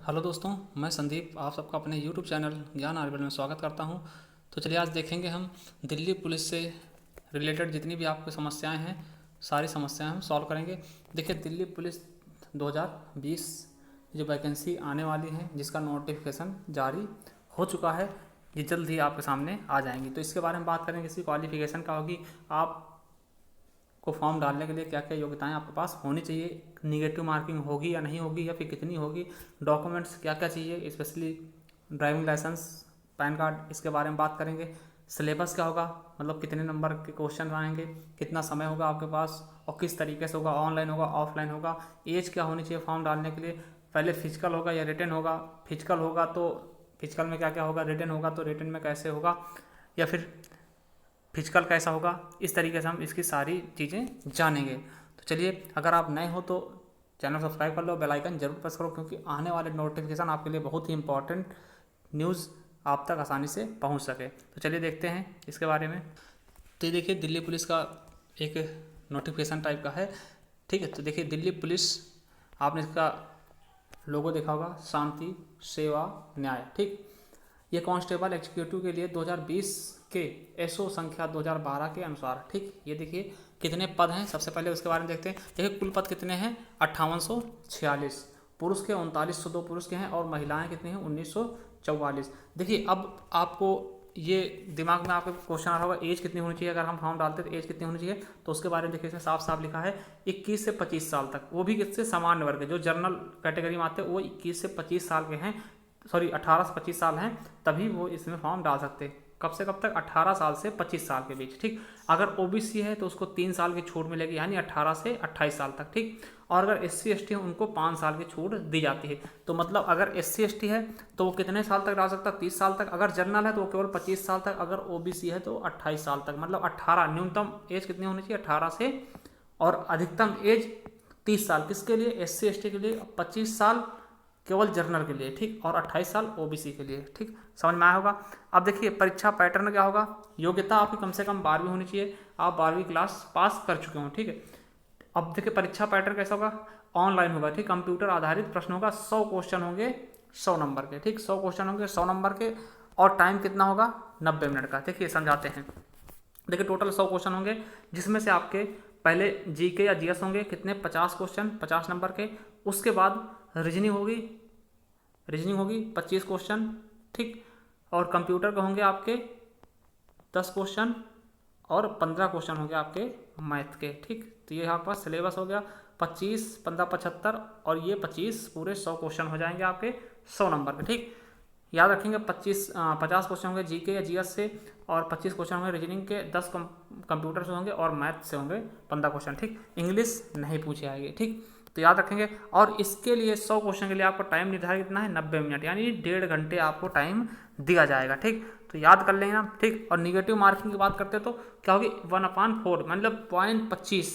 Hello दोस्तों, मैं संदीप आप सबका अपने यूट्यूब चैनल ज्ञान आर्यभट्ट में स्वागत करता हूं। तो चलिए आज देखेंगे हम दिल्ली पुलिस से रिलेटेड जितनी भी आपकी समस्याएं हैं, सारी समस्याएं हम सॉल्व करेंगे। देखिए, दिल्ली पुलिस 2020 जो वैकेंसी आने वाली है, जिसका नोटिफिकेशन जारी हो चुका है, ये जल्द ही आपके सामने आ जाएंगी। तो इसके बारे में बात करेंगे। इसकी क्वालिफिकेशन का होगी, आप को फॉर्म डालने के लिए क्या क्या योग्यताएं आपके पास होनी चाहिए, निगेटिव मार्किंग होगी या नहीं होगी, या फिर कितनी होगी, डॉक्यूमेंट्स क्या क्या चाहिए, specially driving licence, PAN card, इसके बारे में बात करेंगे। सिलेबस क्या होगा, मतलब कितने नंबर के क्वेश्चन आएंगे, कितना समय होगा आपके पास और किस तरीके से होगा, ऑनलाइन होगा ऑफलाइन होगा, एज क्या होनी चाहिए फॉर्म डालने के लिए, पहले फिजिकल होगा या रिटन होगा, फिजिकल होगा तो फिजिकल में क्या क्या होगा, रिटन होगा तो रिटन में कैसे होगा, या फिर फिजिकल कैसा होगा। इस तरीके से हम इसकी सारी चीज़ें जानेंगे। तो चलिए, अगर आप नए हो तो चैनल सब्सक्राइब कर लो, बेल आइकन जरूर प्रेस करो, क्योंकि आने वाले नोटिफिकेशन आपके लिए बहुत ही इंपॉर्टेंट न्यूज़ आप तक आसानी से पहुंच सके। तो चलिए देखते हैं इसके बारे में। तो ये देखिए, दिल्ली पुलिस का एक नोटिफिकेशन टाइप का है, ठीक है। तो देखिए, दिल्ली पुलिस, आपने इसका लोगो देखा होगा, शांति सेवा न्याय, ठीक। ये कांस्टेबल एग्जीक्यूटिव के लिए 2020 के एसओ संख्या 2012 के अनुसार, ठीक। ये देखिए कितने पद हैं, सबसे पहले उसके बारे में देखते हैं। देखिए कुल पद कितने हैं, 5846, पुरुष के 3902 पुरुष के हैं, और महिलाएं कितनी हैं, 1944। देखिए, अब आपको ये दिमाग में आपके क्वेश्चन आ रहा होगा, एज कितनी होनी चाहिए, अगर हम फॉर्म डालते तो एज कितनी होनी चाहिए। तो उसके बारे में देखिए, इसमें साफ साफ लिखा है 21 से 25 साल तक, वो भी किससे, सामान्य वर्ग, जो जनरल कैटेगरी में आते हैं वो 21 से 25 साल के हैं, सॉरी 18 से 25 साल हैं, तभी वो इसमें फॉर्म डाल सकते हैं। कब से कब तक, 18 साल से 25 साल के बीच, ठीक। अगर ओबीसी है तो उसको 3 साल की छूट मिलेगी, यानी 18 से 28 साल तक, ठीक। और अगर एससी एसटी है उनको 5 साल की छूट दी जाती है। तो मतलब अगर एससी एसटी है तो वो कितने साल तक डाल सकता है, 30 साल तक। अगर जनरल है तो वो केवल 25 साल तक। अगर ओबीसी है तो 28 साल तक। मतलब 18, न्यूनतम एज कितनी होनी चाहिए, 18 से, और अधिकतम एज 30 साल। किसके लिए, एससी एसटी के लिए 25 साल केवल जनरल के लिए, ठीक, और 28 साल ओबीसी के लिए, ठीक। समझ में आया होगा। अब देखिए परीक्षा पैटर्न क्या होगा, योग्यता आपकी कम से कम 12वीं होनी चाहिए, आप 12वीं क्लास पास कर चुके हो, ठीक है। अब देखिए परीक्षा पैटर्न कैसा होगा, ऑनलाइन होगा, ठीक। कंप्यूटर आधारित प्रश्न होगा, 100 क्वेश्चन होंगे 100 नंबर के, ठीक। 100 क्वेश्चन होंगे 100 नंबर के, और टाइम कितना होगा, 90 मिनट का। देखिए समझाते हैं। देखिए टोटल 100 क्वेश्चन होंगे, जिसमें से आपके पहले जीके या जीएस होंगे, कितने, 50 क्वेश्चन 50 नंबर के। उसके बाद रीजनिंग होगी 25 क्वेश्चन, ठीक। और कंप्यूटर के होंगे आपके 10 क्वेश्चन, और 15 क्वेश्चन होंगे आपके मैथ के, ठीक। तो ये आपके पास सिलेबस हो गया, 25 15 75, और ये 25, पूरे 100 क्वेश्चन हो जाएंगे आपके 100 नंबर के, ठीक। याद रखेंगे 50 क्वेश्चन होंगे जीके या जीएस से, और 25 क्वेश्चन होंगे रीजनिंग के, 10 कंप्यूटर से होंगे, और मैथ से होंगे 15 क्वेश्चन, ठीक। इंग्लिश नहीं पूछी आएगी, ठीक। तो याद रखेंगे। और इसके लिए 100 क्वेश्चन के लिए आपको टाइम निर्धारित कितना है, 90 मिनट, यानी 1.5 घंटे आपको टाइम दिया जाएगा, ठीक। तो याद कर लेना, ठीक। और निगेटिव मार्किंग की बात करते हैं तो क्या होगी, 1/4, मतलब 0.25,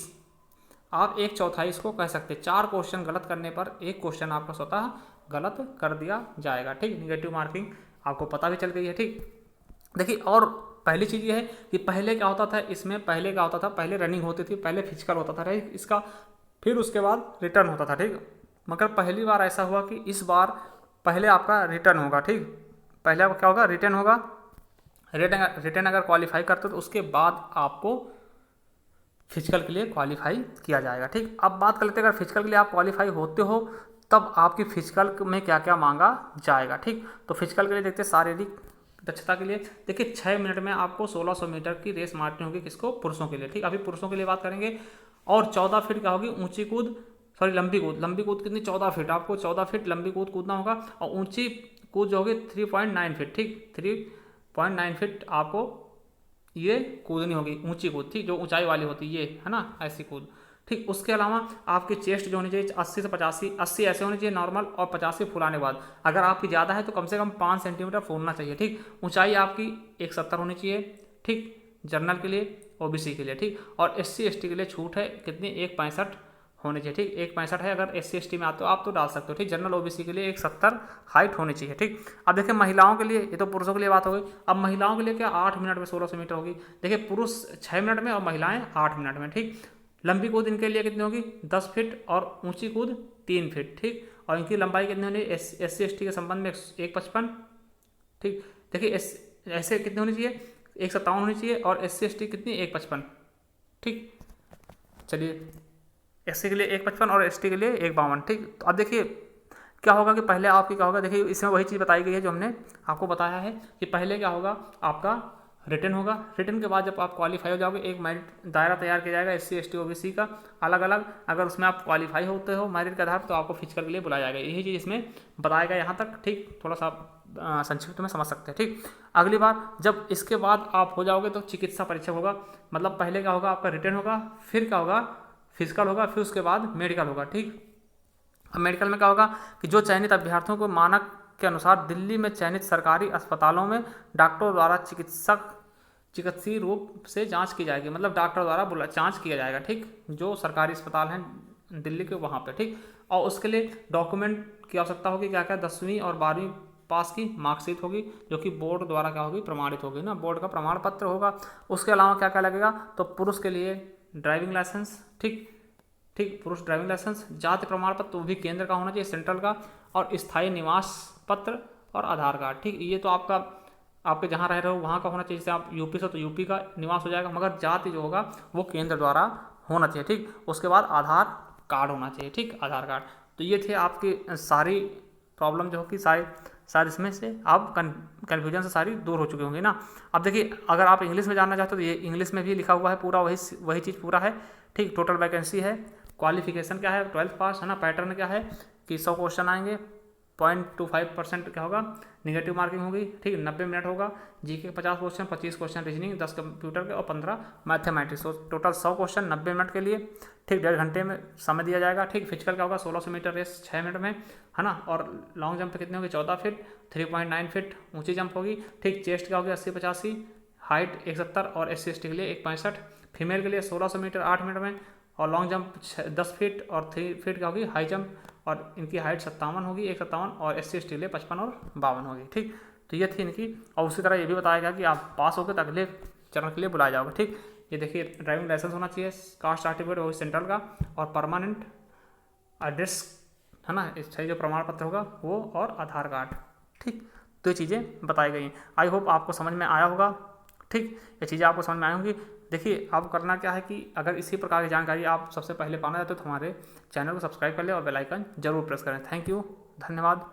आप 1/4 इसको कह सकते हैं। 4 क्वेश्चन गलत करने पर एक क्वेश्चन आपका स्वतः गलत कर दिया जाएगा, ठीक। निगेटिव मार्किंग आपको पता भी चल गई है, ठीक। देखिए, और पहली चीज़ ये है कि पहले क्या होता था इसमें, पहले क्या होता था, पहले रनिंग होती थी, पहले फिजिकल होता था, राइट, इसका, फिर उसके बाद रिटर्न होता था, ठीक। मगर पहली बार ऐसा हुआ कि इस बार पहले आपका रिटर्न होगा, ठीक। पहले आपका क्या होगा, रिटर्न होगा। रिटर्न अगर क्वालिफाई करते हो तो उसके बाद आपको फिजिकल के लिए क्वालिफाई किया जाएगा, ठीक। अब बात कर लेते हैं, अगर फिजिकल के लिए आप क्वालिफाई होते हो तब आपकी फिजिकल में क्या क्या मांगा जाएगा, ठीक। तो फिजिकल के लिए देखते हैं, शारीरिक दक्षता के लिए देखिए 6 मिनट में आपको 1600 मीटर की रेस मारनी होगी, किसको, पुरुषों के लिए, ठीक। अभी पुरुषों के लिए बात करेंगे। और 14 फीट क्या होगी, ऊंची कूद, सॉरी लंबी कूद कितनी, 14 फीट, आपको 14 फीट लंबी कूद कूदना होगा। और ऊंची कूद जो होगी 3.9 फीट, ठीक, 3.9 फीट आपको ये कूदनी होगी, ऊंची कूद, ठीक, जो ऊंचाई वाली होती है, ये है ना, ऐसी कूद, ठीक। उसके अलावा आपकी चेस्ट जो होनी चाहिए 80 से 85, 80 ऐसे होनी चाहिए नॉर्मल, और 85 फुलाने के बाद, अगर आपकी ज़्यादा है तो कम से कम 5 सेंटीमीटर फूलना चाहिए, ठीक। ऊंचाई आपकी 170 होनी चाहिए, ठीक, जनरल के लिए, ओबीसी के लिए, ठीक। और एससी एसटी के लिए छूट है कितनी, 1.65 होनी चाहिए, ठीक। 1.65 है, अगर एससी एसटी में आते हो आप तो डाल सकते हो, ठीक। जनरल ओबीसी के लिए 170 हाइट होनी चाहिए, ठीक। अब देखिए महिलाओं के लिए, ये तो पुरुषों के लिए बात हो गई। अब महिलाओं के लिए क्या, 8 मिनट में 1600 मीटर होगी। देखिए पुरुष 6 मिनट में और महिलाएं 8 मिनट में, ठीक। लंबी कूद इनके लिए कितनी होगी, 10 फीट, और ऊंची कूद 3 फीट, ठीक। और इनकी लंबाई कितनी होनी है SC ST के संबंध में 1.55, ठीक। देखिए ऐसे कितनी होनी चाहिए 1.57 होनी चाहिए और SC ST कितनी 1.55, ठीक। चलिए SC के लिए 1.55 और ST के लिए 1.52, ठीक। तो अब देखिए क्या होगा कि पहले आपकी क्या होगा, देखिए इसमें वही चीज़ बताई गई है जो हमने आपको बताया है कि पहले क्या होगा आपका रिटन होगा। रिटन के बाद जब आप क्वालिफाई हो जाओगे एक मेरिट दायरा तैयार किया जाएगा SC ST OBC का अलग अलग। अगर उसमें आप क्वालिफाई होते हो मेरिट के आधार पर तो आपको फिजिकल के लिए बुलाया जाएगा। यही चीज़ इसमें बताया गया यहाँ तक, ठीक। थोड़ा सा संक्षिप्त में समझ सकते हैं, ठीक। अगली बार जब इसके बाद आप हो जाओगे तो चिकित्सा परीक्षक होगा। मतलब पहले क्या होगा आपका रिटन होगा, फिर क्या होगा फिजिकल होगा, फिर उसके बाद मेडिकल होगा, ठीक। अब मेडिकल में क्या होगा कि जो चयनित अभ्यर्थियों को मानक के अनुसार दिल्ली में चयनित सरकारी अस्पतालों में डॉक्टरों द्वारा चिकित्सीय रूप से जांच की जाएगी। मतलब डॉक्टर द्वारा जांच किया जाएगा, ठीक। जो सरकारी अस्पताल हैं दिल्ली के वहाँ पे, ठीक। और उसके लिए डॉक्यूमेंट की आवश्यकता होगी, क्या क्या 10वीं और 12वीं पास की मार्कशीट होगी जो कि बोर्ड द्वारा क्या होगी प्रमाणित होगी ना, बोर्ड का प्रमाण पत्र होगा। उसके अलावा क्या क्या लगेगा तो पुरुष के लिए ड्राइविंग लाइसेंस, ठीक, पुरुष ड्राइविंग लाइसेंस, जाति प्रमाण पत्र वो भी केंद्र का होना चाहिए, सेंट्रल का, और स्थायी निवास पत्र और आधार कार्ड, ठीक। ये तो आपके जहाँ रह रहे हो वहाँ का होना चाहिए। जैसे आप यूपी से तो यूपी का निवास हो जाएगा, मगर जाति जो होगा वो केंद्र द्वारा होना चाहिए, ठीक। उसके बाद आधार कार्ड होना चाहिए, ठीक, आधार कार्ड। तो ये थे आपकी सारी प्रॉब्लम जो होगी सारी इसमें से आप कन्फ्यूजन से सारी दूर हो चुकी होंगी ना। अब देखिए अगर आप इंग्लिश में जानना चाहते हो तो ये इंग्लिश में भी लिखा हुआ है पूरा, वही चीज़ पूरा है, ठीक। टोटल वैकेंसी है, क्वालिफिकेशन क्या है 12th पास है ना। पैटर्न क्या है कि 100 क्वेश्चन आएंगे, 0.25% क्या होगा निगेटिव मार्किंग होगी, ठीक। 90 मिनट होगा, GK 50 question, 25 question reasoning, 10 computer के और 15 मैथमेटिक्स। तो टोटल 100 क्वेश्चन 90 मिनट के लिए, ठीक। 1.5 घंटे में समय दिया जाएगा, ठीक। फिजिकल क्या होगा 1600 मीटर रेस 6 मिनट में, है ना। और लॉन्ग जंप कितने होगी 14 फीट, 3.9 फीट ऊंची जंप होगी, ठीक। चेस्ट क्या होगी 80-85, हाइट 170 और SC ST के लिए 1.65। फीमेल के लिए 1600 मीटर 8 मिनट में, और लॉन्ग जंप 10 फीट और 3 फीट क्या होगी हाई जंप, और इनकी हाइट 57 होगी 157, और SC ST के लिए 55 और 52 होगी, ठीक। तो ये थी इनकी। और उसी तरह ये भी बताया गया कि आप पास होकर तो अगले चरण के लिए बुलाए जाओगे, ठीक। ये देखिए ड्राइविंग लाइसेंस होना चाहिए, कास्ट सर्टिफिकेट वो सेंट्रल का, और परमानेंट एड्रेस है ना, सही जो प्रमाण पत्र होगा वो, और आधार कार्ड, ठीक। तो ये चीज़ें बताई गई हैं। आई होप आपको समझ में आया होगा, ठीक। ये चीज़ें आपको समझ में आई होंगी। देखिए आपको करना क्या है कि अगर इसी प्रकार की जानकारी आप सबसे पहले पाना चाहते हो तो हमारे चैनल को सब्सक्राइब कर लें और बेल आइकन जरूर प्रेस करें। थैंक यू, धन्यवाद।